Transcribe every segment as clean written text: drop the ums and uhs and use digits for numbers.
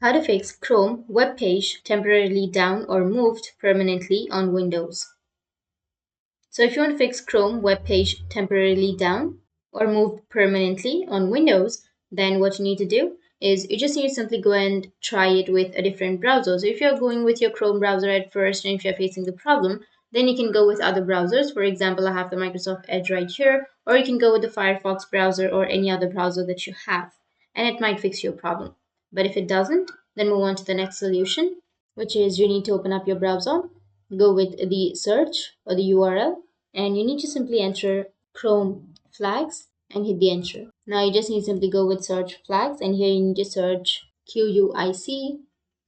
How to fix Chrome web page temporarily down or moved permanently on Windows. So if you want to fix Chrome web page temporarily down or moved permanently on Windows, then what you need to do is you just need to simply go and try it with a different browser. So if you're going with your Chrome browser at first and if you're facing the problem, then you can go with other browsers. For example, I have the Microsoft Edge right here, or you can go with the Firefox browser or any other browser that you have, and it might fix your problem. But if it doesn't, then move on to the next solution, which is you need to open up your browser, go with the search or the URL, and you need to simply enter Chrome flags and hit the enter. Now you just need to simply go with search flags, and here you need to search QUIC,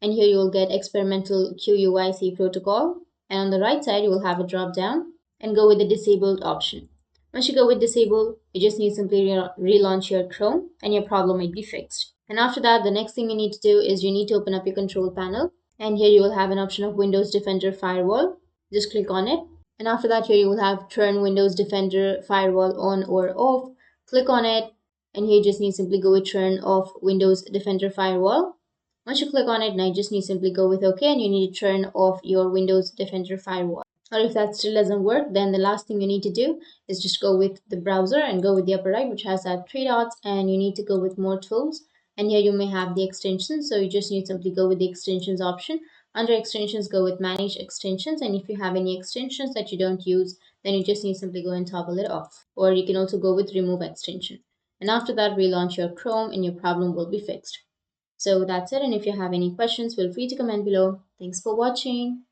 and here you will get experimental QUIC protocol, and on the right side you will have a drop down and go with the disabled option. Once you go with disable, you just need to simply relaunch your Chrome and your problem might be fixed. And after that, the next thing you need to do is you need to open up your control panel, and here you will have an option of Windows Defender Firewall. Just click on it, and after that here you will have turn Windows Defender Firewall on or off. Click on it, and here you just need to simply go with turn off Windows Defender Firewall. Once you click on it, now you just need to simply go with OK, and you need to turn off your Windows Defender Firewall. Or if that still doesn't work, then the last thing you need to do is just go with the browser and go with the upper right, which has that three dots, and you need to go with more tools. And here you may have the extensions, so you just need to simply go with the extensions option. Under extensions, go with manage extensions, and if you have any extensions that you don't use, then you just need to simply go and toggle it off. Or you can also go with remove extension. And after that, relaunch your Chrome and your problem will be fixed. So that's it, and if you have any questions, feel free to comment below. Thanks for watching.